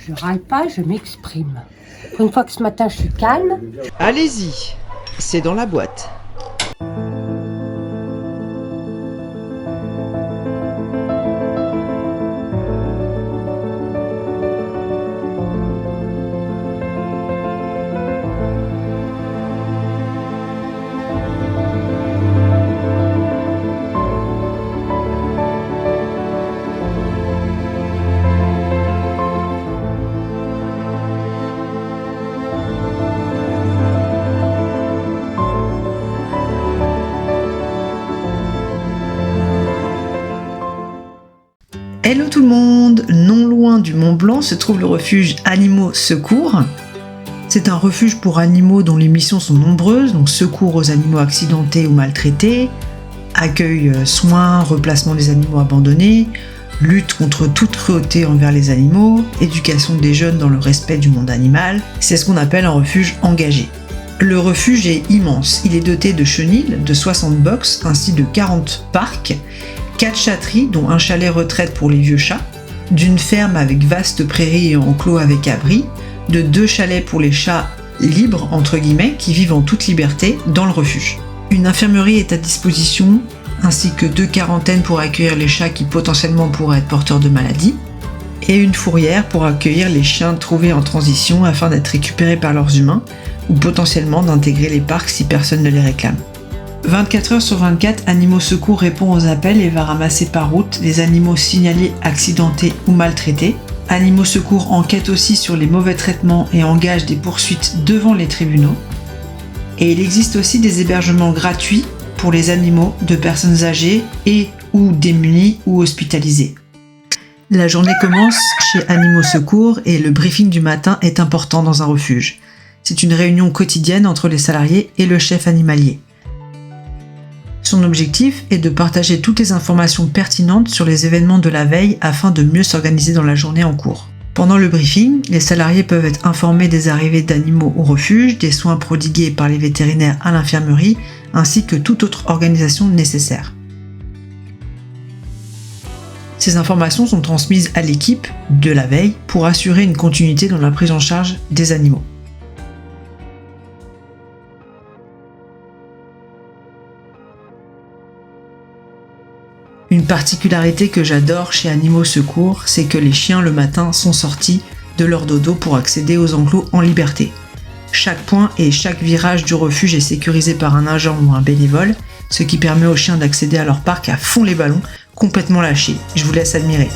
Je râle pas, je m'exprime. Pour une fois que ce matin je suis calme. Allez-y, c'est dans la boîte. Hello tout le monde! Non loin du Mont Blanc se trouve le refuge Animaux Secours. C'est un refuge pour animaux dont les missions sont nombreuses, donc secours aux animaux accidentés ou maltraités, accueil, soins, replacement des animaux abandonnés, lutte contre toute cruauté envers les animaux, éducation des jeunes dans le respect du monde animal. C'est ce qu'on appelle un refuge engagé. Le refuge est immense, il est doté de chenils, de 60 box ainsi de 40 parcs, 4 chatteries dont un chalet retraite pour les vieux chats, d'une ferme avec vaste prairie et enclos avec abri, de 2 chalets pour les chats libres entre guillemets qui vivent en toute liberté dans le refuge. Une infirmerie est à disposition ainsi que 2 quarantaines pour accueillir les chats qui potentiellement pourraient être porteurs de maladies et une fourrière pour accueillir les chiens trouvés en transition afin d'être récupérés par leurs humains ou potentiellement d'intégrer les parcs si personne ne les réclame. 24 heures sur 24, Animaux Secours répond aux appels et va ramasser par route les animaux signalés accidentés ou maltraités. Animaux Secours enquête aussi sur les mauvais traitements et engage des poursuites devant les tribunaux. Et il existe aussi des hébergements gratuits pour les animaux de personnes âgées et ou démunies ou hospitalisées. La journée commence chez Animaux Secours et le briefing du matin est important dans un refuge. C'est une réunion quotidienne entre les salariés et le chef animalier. Son objectif est de partager toutes les informations pertinentes sur les événements de la veille afin de mieux s'organiser dans la journée en cours. Pendant le briefing, les salariés peuvent être informés des arrivées d'animaux au refuge, des soins prodigués par les vétérinaires à l'infirmerie, ainsi que toute autre organisation nécessaire. Ces informations sont transmises à l'équipe de la veille pour assurer une continuité dans la prise en charge des animaux. Une particularité que j'adore chez Animaux Secours, c'est que les chiens le matin sont sortis de leur dodo pour accéder aux enclos en liberté. Chaque point et chaque virage du refuge est sécurisé par un agent ou un bénévole, ce qui permet aux chiens d'accéder à leur parc à fond les ballons, complètement lâchés. Je vous laisse admirer.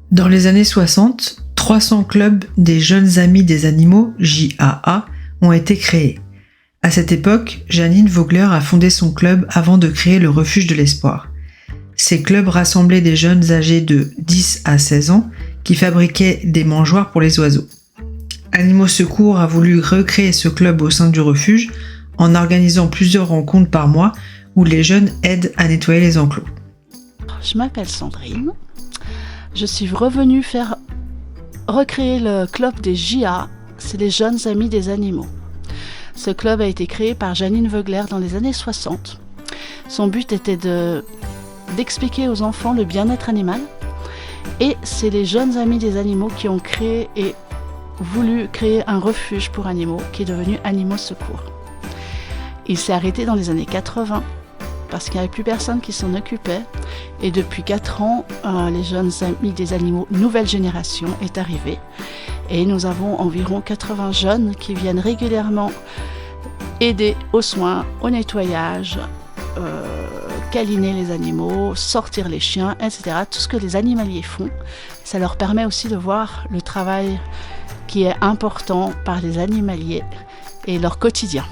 Dans les années 60, 300 clubs des jeunes amis des animaux, JAA, ont été créés. À cette époque, Janine Vogler a fondé son club avant de créer le Refuge de l'Espoir. Ces clubs rassemblaient des jeunes âgés de 10 à 16 ans qui fabriquaient des mangeoires pour les oiseaux. Animaux Secours a voulu recréer ce club au sein du refuge en organisant plusieurs rencontres par mois où les jeunes aident à nettoyer les enclos. Je m'appelle Sandrine. Je suis revenue recréer le club des JA, c'est les jeunes amis des animaux. Ce club a été créé par Janine Vogler dans les années 60. Son but était d'expliquer aux enfants le bien-être animal et c'est les jeunes amis des animaux qui ont créé et voulu créer un refuge pour animaux qui est devenu Animaux Secours. Il s'est arrêté dans les années 80 parce qu'il n'y avait plus personne qui s'en occupait. Et depuis 4 ans, les jeunes amis des animaux, nouvelle génération, est arrivée. Et nous avons environ 80 jeunes qui viennent régulièrement aider aux soins, au nettoyage, câliner les animaux, sortir les chiens, etc. Tout ce que les animaliers font, ça leur permet aussi de voir le travail qui est important par les animaliers et leur quotidien.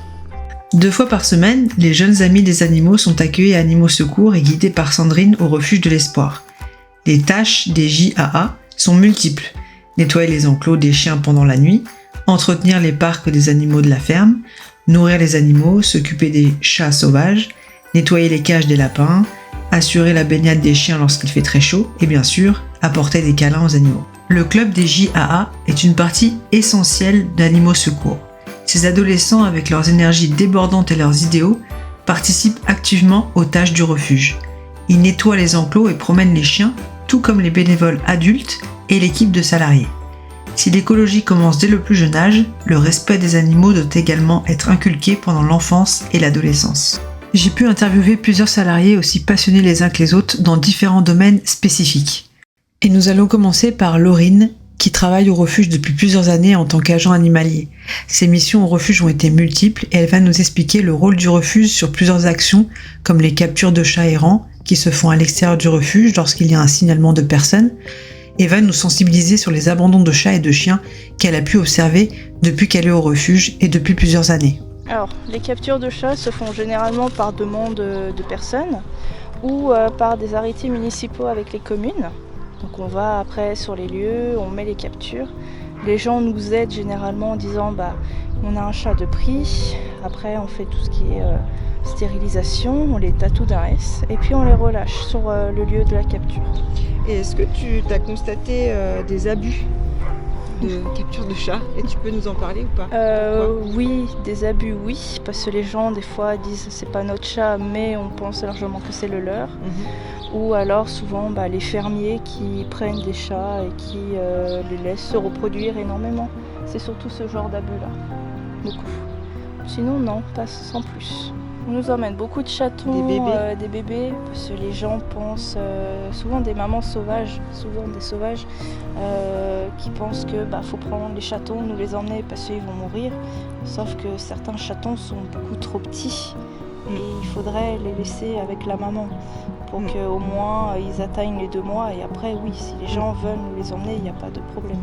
2 fois par semaine, les jeunes amis des animaux sont accueillis à Animaux Secours et guidés par Sandrine au refuge de l'Espoir. Les tâches des JAA sont multiples. Nettoyer les enclos des chiens pendant la nuit, entretenir les parcs des animaux de la ferme, nourrir les animaux, s'occuper des chats sauvages, nettoyer les cages des lapins, assurer la baignade des chiens lorsqu'il fait très chaud et bien sûr, apporter des câlins aux animaux. Le club des JAA est une partie essentielle d'Animaux Secours. Ces adolescents, avec leurs énergies débordantes et leurs idéaux, participent activement aux tâches du refuge. Ils nettoient les enclos et promènent les chiens, tout comme les bénévoles adultes et l'équipe de salariés. Si l'écologie commence dès le plus jeune âge, le respect des animaux doit également être inculqué pendant l'enfance et l'adolescence. J'ai pu interviewer plusieurs salariés aussi passionnés les uns que les autres dans différents domaines spécifiques. Et nous allons commencer par Laurine, qui travaille au refuge depuis plusieurs années en tant qu'agent animalier. Ses missions au refuge ont été multiples et elle va nous expliquer le rôle du refuge sur plusieurs actions, comme les captures de chats errants qui se font à l'extérieur du refuge lorsqu'il y a un signalement de personnes, et va nous sensibiliser sur les abandons de chats et de chiens qu'elle a pu observer depuis qu'elle est au refuge et depuis plusieurs années. Alors, les captures de chats se font généralement par demande de personnes ou par des arrêtés municipaux avec les communes. Donc on va après sur les lieux, on met les captures. Les gens nous aident généralement en disant on a un chat de prix. Après on fait tout ce qui est stérilisation, on les tatoue d'un S et puis on les relâche sur le lieu de la capture. Et est-ce que tu as constaté des abus de capture de chats et tu peux nous en parler ou pas? Oui, des abus oui, parce que les gens des fois disent c'est pas notre chat mais on pense largement que c'est le leur. Ou alors souvent les fermiers qui prennent des chats et qui les laissent se reproduire énormément. C'est surtout ce genre d'abus-là, beaucoup. Sinon non, pas sans plus. On nous emmène beaucoup de chatons, des bébés, parce que les gens pensent souvent des mamans sauvages, souvent des sauvages, qui pensent que faut prendre les chatons, nous les emmener parce qu'ils vont mourir. Sauf que certains chatons sont beaucoup trop petits et il faudrait les laisser avec la maman pour qu'au moins ils atteignent les 2 mois et après oui, si les gens veulent nous les emmener, il n'y a pas de problème.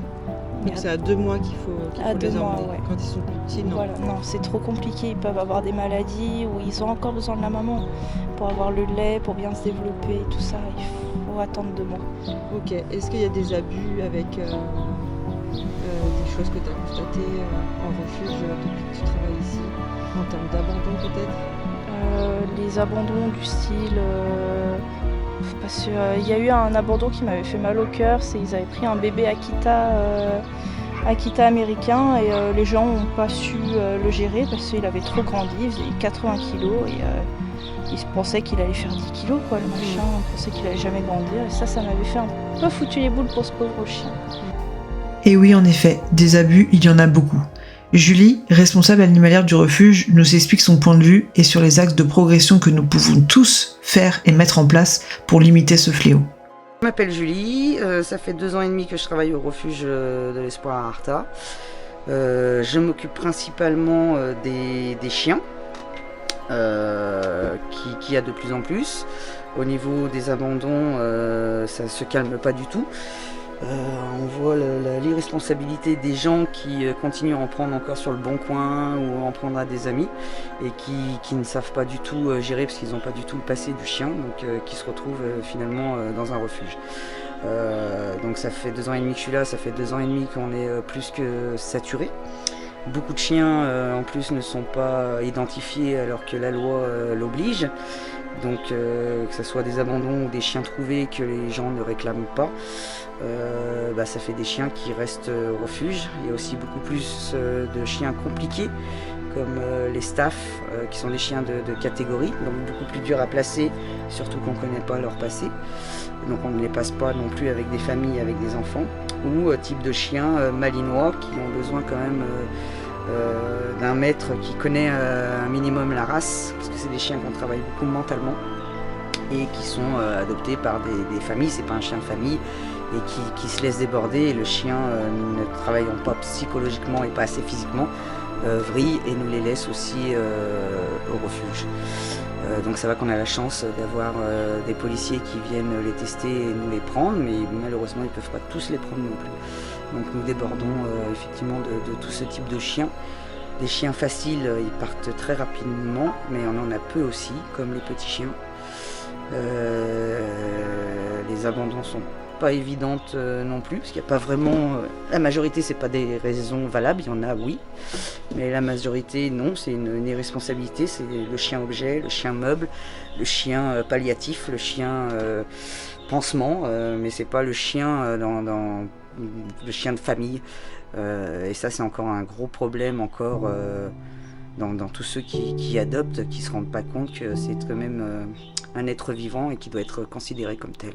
Donc c'est à 2 mois qu'il faut les emmener. Ouais. Quand ils sont plus petits, non. Voilà, non, c'est trop compliqué. Ils peuvent avoir des maladies ou ils ont encore besoin de la maman pour avoir le lait, pour bien se développer, tout ça. Il faut attendre 2 mois. Ok. Est-ce qu'il y a des abus avec des choses que tu as constatées en refuge depuis que tu travailles ici, en termes d'abandon peut-être? Les abandons du style... parce qu'il y a eu un abandon qui m'avait fait mal au cœur, c'est qu'ils avaient pris un bébé Akita américain et les gens n'ont pas su le gérer parce qu'il avait trop grandi, il faisait 80 kilos et ils pensaient qu'il allait faire 10 kilos le machin, on pensait qu'il allait jamais grandir et ça m'avait fait un peu foutu les boules pour ce pauvre chien. Et oui, en effet, des abus, il y en a beaucoup. Julie, responsable animalière du refuge, nous explique son point de vue et sur les axes de progression que nous pouvons tous faire et mettre en place pour limiter ce fléau. Je m'appelle Julie, ça fait 2 ans et demi que je travaille au refuge de l'Espoir à Arta. Je m'occupe principalement des chiens, qui y a de plus en plus. Au niveau des abandons, ça ne se calme pas du tout. On voit l'irresponsabilité des gens qui continuent à en prendre encore sur le bon coin ou à en prendre à des amis et qui ne savent pas du tout gérer parce qu'ils n'ont pas du tout le passé du chien, donc qui se retrouvent finalement dans un refuge. Donc ça fait 2 ans et demi que je suis là, ça fait 2 ans et demi qu'on est plus que saturé. Beaucoup de chiens en plus ne sont pas identifiés alors que la loi l'oblige. Donc que ce soit des abandons ou des chiens trouvés que les gens ne réclament pas, ça fait des chiens qui restent au refuge. Il y a aussi beaucoup plus de chiens compliqués comme les staffs qui sont des chiens de catégorie, donc beaucoup plus durs à placer, surtout qu'on ne connaît pas leur passé. Donc on ne les passe pas non plus avec des familles, avec des enfants, ou type de chiens malinois qui ont besoin quand même d'un maître qui connaît un minimum la race, parce que c'est des chiens qu'on travaille beaucoup mentalement et qui sont adoptés par des familles, c'est pas un chien de famille, et qui se laisse déborder, et le chien ne travaillant pas psychologiquement et pas assez physiquement, vrillent et nous les laissent aussi au refuge. Donc ça va qu'on a la chance d'avoir des policiers qui viennent les tester et nous les prendre, mais malheureusement ils ne peuvent pas tous les prendre non plus. Donc nous débordons effectivement de tout ce type de chiens. Les chiens faciles, ils partent très rapidement, mais on en a peu aussi, comme les petits chiens. Les abandons sont pas évidentes non plus, parce qu'il n'y a pas vraiment... la majorité, c'est pas des raisons valables, il y en a, oui. Mais la majorité, non, c'est une irresponsabilité. C'est le chien objet, le chien meuble, le chien palliatif, le chien pansement, mais c'est pas le chien le chien de famille. Et ça, c'est encore un gros problème encore dans tous ceux qui adoptent, qui se rendent pas compte que c'est quand même un être vivant et qui doit être considéré comme tel.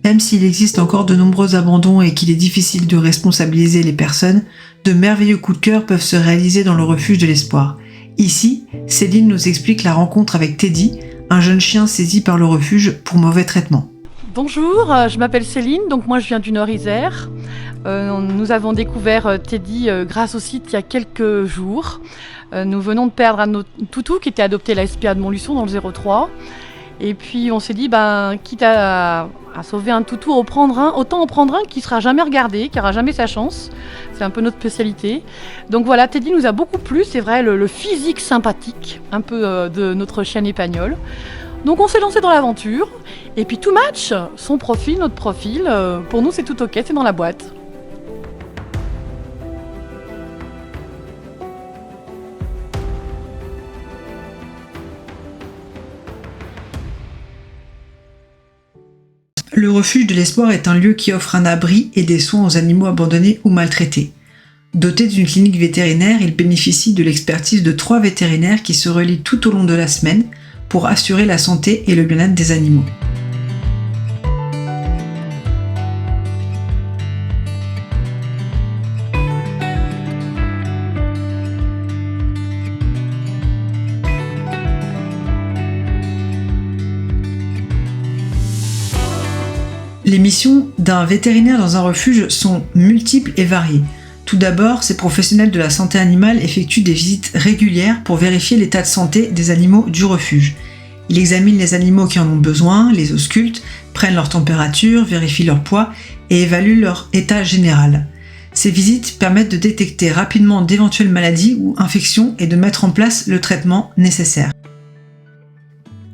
Même s'il existe encore de nombreux abandons et qu'il est difficile de responsabiliser les personnes, de merveilleux coups de cœur peuvent se réaliser dans le refuge de l'espoir. Ici, Céline nous explique la rencontre avec Teddy, un jeune chien saisi par le refuge pour mauvais traitement. Bonjour, je m'appelle Céline, donc moi je viens du Nord-Isère. Nous avons découvert Teddy grâce au site il y a quelques jours. Nous venons de perdre un de nos toutous qui était adopté à la SPA de Montluçon dans le 03. Et puis on s'est dit, quitte à sauver un toutou, autant en prendre un qui ne sera jamais regardé, qui n'aura jamais sa chance. C'est un peu notre spécialité. Donc voilà, Teddy nous a beaucoup plu, c'est vrai, le physique sympathique, un peu de notre chienne épagnole. Donc on s'est lancé dans l'aventure, et puis tout match, son profil, notre profil, pour nous c'est tout ok, c'est dans la boîte. Le refuge de l'espoir est un lieu qui offre un abri et des soins aux animaux abandonnés ou maltraités. Doté d'une clinique vétérinaire, il bénéficie de l'expertise de 3 vétérinaires qui se relient tout au long de la semaine pour assurer la santé et le bien-être des animaux. Les missions d'un vétérinaire dans un refuge sont multiples et variées. Tout d'abord, ces professionnels de la santé animale effectuent des visites régulières pour vérifier l'état de santé des animaux du refuge. Ils examinent les animaux qui en ont besoin, les auscultent, prennent leur température, vérifient leur poids et évaluent leur état général. Ces visites permettent de détecter rapidement d'éventuelles maladies ou infections et de mettre en place le traitement nécessaire.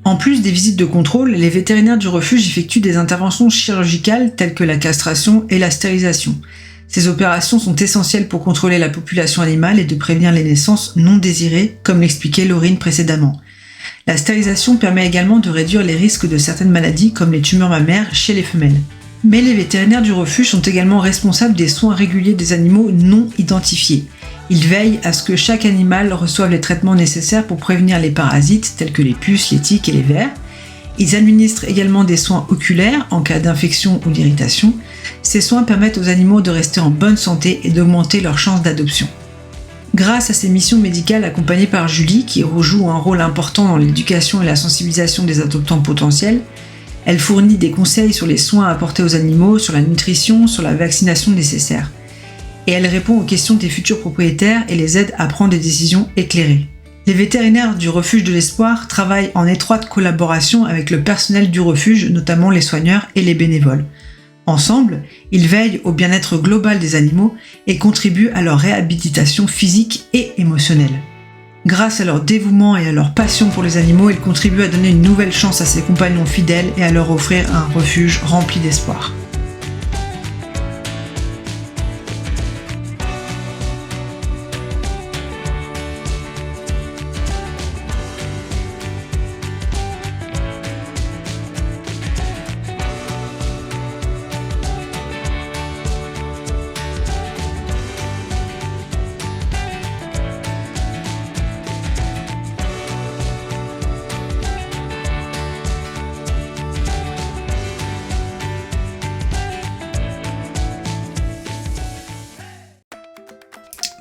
En plus des visites de contrôle, les vétérinaires du refuge effectuent des interventions chirurgicales telles que la castration et la stérilisation. Ces opérations sont essentielles pour contrôler la population animale et de prévenir les naissances non désirées, comme l'expliquait Laurine précédemment. La stérilisation permet également de réduire les risques de certaines maladies comme les tumeurs mammaires chez les femelles. Mais les vétérinaires du refuge sont également responsables des soins réguliers des animaux non identifiés. Ils veillent à ce que chaque animal reçoive les traitements nécessaires pour prévenir les parasites tels que les puces, les tiques et les vers. Ils administrent également des soins oculaires en cas d'infection ou d'irritation. Ces soins permettent aux animaux de rester en bonne santé et d'augmenter leurs chances d'adoption. Grâce à ces missions médicales accompagnées par Julie, qui joue un rôle important dans l'éducation et la sensibilisation des adoptants potentiels, elle fournit des conseils sur les soins apportés aux animaux, sur la nutrition, sur la vaccination nécessaire. Et elle répond aux questions des futurs propriétaires et les aide à prendre des décisions éclairées. Les vétérinaires du refuge de l'espoir travaillent en étroite collaboration avec le personnel du refuge, notamment les soigneurs et les bénévoles. Ensemble, ils veillent au bien-être global des animaux et contribuent à leur réhabilitation physique et émotionnelle. Grâce à leur dévouement et à leur passion pour les animaux, ils contribuent à donner une nouvelle chance à ses compagnons fidèles et à leur offrir un refuge rempli d'espoir.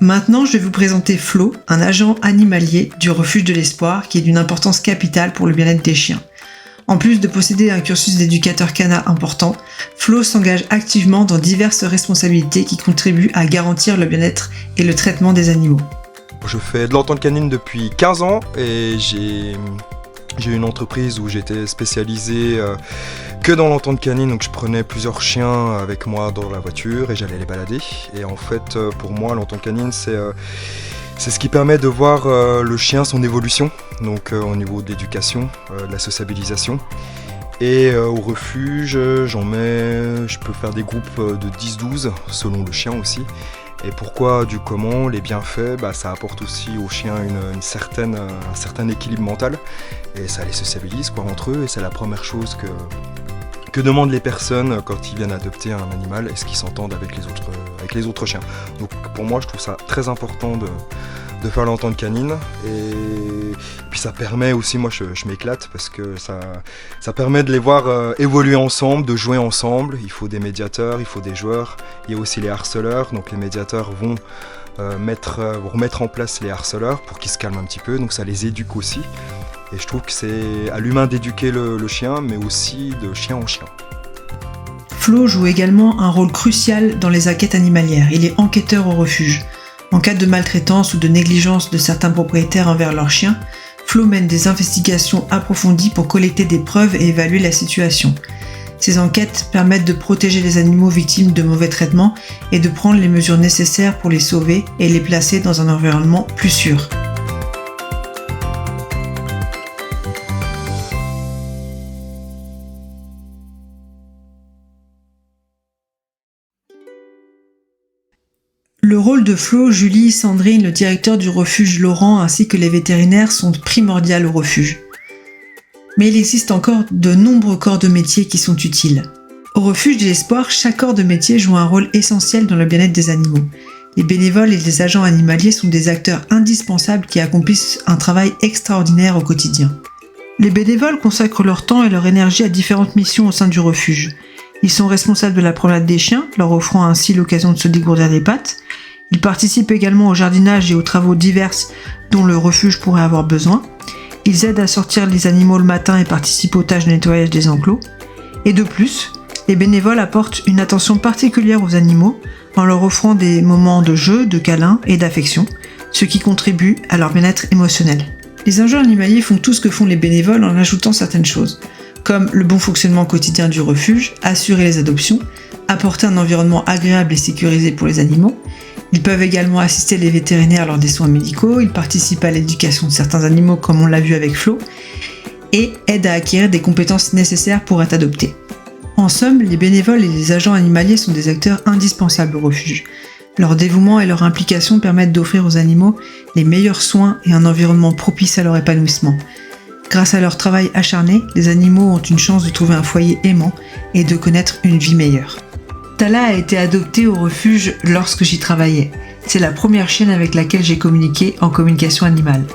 Maintenant, je vais vous présenter Flo, un agent animalier du refuge de l'espoir qui est d'une importance capitale pour le bien-être des chiens. En plus de posséder un cursus d'éducateur canin important, Flo s'engage activement dans diverses responsabilités qui contribuent à garantir le bien-être et le traitement des animaux. Je fais de l'entente canine depuis 15 ans et j'ai une entreprise où j'étais spécialisé que dans l'entente canine, donc je prenais plusieurs chiens avec moi dans la voiture et j'allais les balader. Et en fait, pour moi, l'entente canine, c'est ce qui permet de voir le chien, son évolution, donc au niveau de l'éducation, de la sociabilisation. Et au refuge, je peux faire des groupes de 10-12 selon le chien aussi. Et pourquoi, du comment, les bienfaits, ça apporte aussi aux chiens un certain équilibre mental et ça les sociabilise entre eux et c'est la première chose que demandent les personnes quand ils viennent adopter un animal, est-ce qu'ils s'entendent avec les autres chiens. Donc pour moi je trouve ça très important de faire l'entente canine et puis ça permet aussi, moi je m'éclate parce que ça permet de les voir évoluer ensemble, de jouer ensemble. Il faut des médiateurs, il faut des joueurs, il y a aussi les harceleurs, donc les médiateurs vont remettre en place les harceleurs pour qu'ils se calment un petit peu, donc ça les éduque aussi. Et je trouve que c'est à l'humain d'éduquer le chien, mais aussi de chien en chien. Flo joue également un rôle crucial dans les enquêtes animalières. Il est enquêteur au refuge. En cas de maltraitance ou de négligence de certains propriétaires envers leurs chiens, Flo mène des investigations approfondies pour collecter des preuves et évaluer la situation. Ces enquêtes permettent de protéger les animaux victimes de mauvais traitements et de prendre les mesures nécessaires pour les sauver et les placer dans un environnement plus sûr. Le rôle de Flo, Julie, Sandrine, le directeur du refuge Laurent ainsi que les vétérinaires sont primordiaux au refuge. Mais il existe encore de nombreux corps de métier qui sont utiles. Au refuge de l'Espoir, chaque corps de métier joue un rôle essentiel dans le bien-être des animaux. Les bénévoles et les agents animaliers sont des acteurs indispensables qui accomplissent un travail extraordinaire au quotidien. Les bénévoles consacrent leur temps et leur énergie à différentes missions au sein du refuge. Ils sont responsables de la promenade des chiens, leur offrant ainsi l'occasion de se dégourdir les pattes. Ils participent également au jardinage et aux travaux divers dont le refuge pourrait avoir besoin. Ils aident à sortir les animaux le matin et participent aux tâches de nettoyage des enclos. Et de plus, les bénévoles apportent une attention particulière aux animaux en leur offrant des moments de jeu, de câlins et d'affection, ce qui contribue à leur bien-être émotionnel. Les agents animaliers font tout ce que font les bénévoles en ajoutant certaines choses, comme le bon fonctionnement quotidien du refuge, assurer les adoptions, apporter un environnement agréable et sécurisé pour les animaux. Ils peuvent également assister les vétérinaires lors des soins médicaux, ils participent à l'éducation de certains animaux comme on l'a vu avec Flo, et aident à acquérir des compétences nécessaires pour être adoptés. En somme, les bénévoles et les agents animaliers sont des acteurs indispensables au refuge. Leur dévouement et leur implication permettent d'offrir aux animaux les meilleurs soins et un environnement propice à leur épanouissement. Grâce à leur travail acharné, les animaux ont une chance de trouver un foyer aimant et de connaître une vie meilleure. Tala a été adoptée au refuge lorsque j'y travaillais. C'est la première chienne avec laquelle j'ai communiqué en communication animale.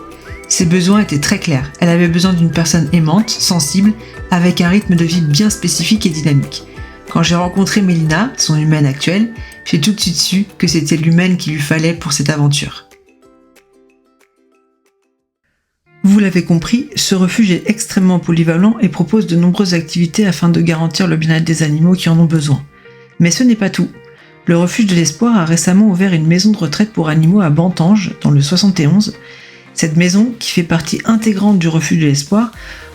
Ses besoins étaient très clairs. Elle avait besoin d'une personne aimante, sensible, avec un rythme de vie bien spécifique et dynamique. Quand j'ai rencontré Mélina, son humaine actuelle, j'ai tout de suite su que c'était l'humaine qu'il lui fallait pour cette aventure. Vous l'avez compris, ce refuge est extrêmement polyvalent et propose de nombreuses activités afin de garantir le bien-être des animaux qui en ont besoin. Mais ce n'est pas tout. Le refuge de l'Espoir a récemment ouvert une maison de retraite pour animaux à Bantange, dans le 71. Cette maison, qui fait partie intégrante du refuge de l'Espoir,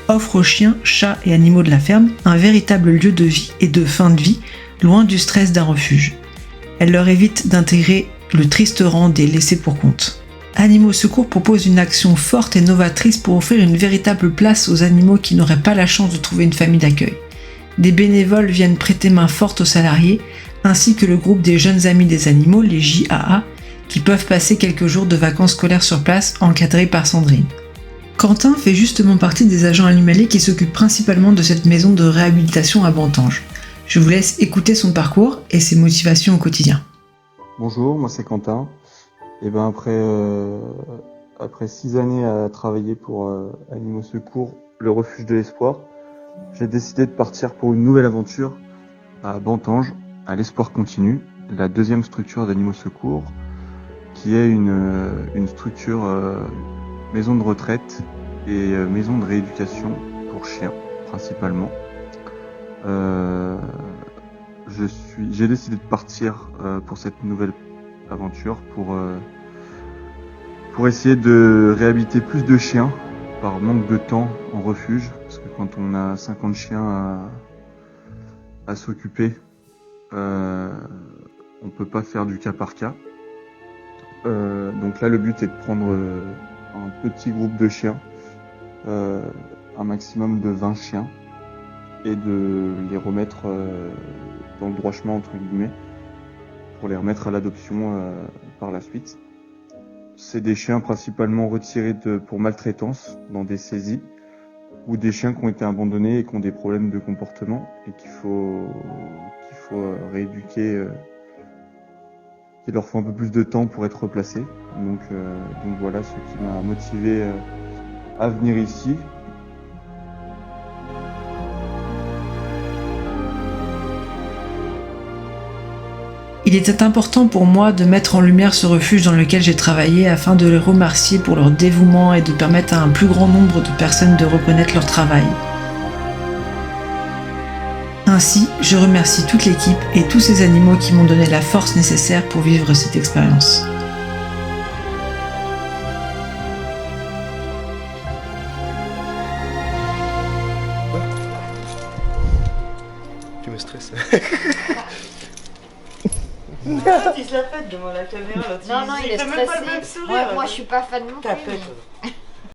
offre aux chiens, chats et animaux de la ferme un véritable lieu de vie et de fin de vie, loin du stress d'un refuge. Elle leur évite d'intégrer le triste rang des laissés pour compte. Animaux Secours propose une action forte et novatrice pour offrir une véritable place aux animaux qui n'auraient pas la chance de trouver une famille d'accueil. Des bénévoles viennent prêter main forte aux salariés, ainsi que le groupe des jeunes amis des animaux, les JAA, qui peuvent passer quelques jours de vacances scolaires sur place, encadrés par Sandrine. Quentin fait justement partie des agents animaliers qui s'occupent principalement de cette maison de réhabilitation à Bantange. Je vous laisse écouter son parcours et ses motivations au quotidien. Bonjour, moi c'est Quentin. Et après 6 années à travailler pour Animaux Secours, le refuge de l'Espoir, j'ai décidé de partir pour une nouvelle aventure à Bantange, à l'Espoir Continu, la deuxième structure d'Animaux Secours, qui est une structure maison de retraite et maison de rééducation pour chiens. principalement. J'ai décidé de partir pour cette nouvelle aventure pour essayer de réhabiliter plus de chiens par manque de temps en refuge, parce que quand on a 50 chiens à s'occuper, on peut pas faire du cas par cas. Donc là, le but est de prendre un petit groupe de chiens, un maximum de 20 chiens, et de les remettre dans le droit chemin, entre guillemets, pour les remettre à l'adoption par la suite. C'est des chiens principalement retirés pour maltraitance dans des saisies, ou des chiens qui ont été abandonnés et qui ont des problèmes de comportement et qu'il faut rééduquer. Il leur faut un peu plus de temps pour être replacés. Donc voilà ce qui m'a motivé à venir ici. Il était important pour moi de mettre en lumière ce refuge dans lequel j'ai travaillé afin de les remercier pour leur dévouement et de permettre à un plus grand nombre de personnes de reconnaître leur travail. Ainsi, je remercie toute l'équipe et tous ces animaux qui m'ont donné la force nécessaire pour vivre cette expérience. Tu me stresses. Il se la pète devant la caméra. Non, il est stressé. Moi, je suis pas fan non plus.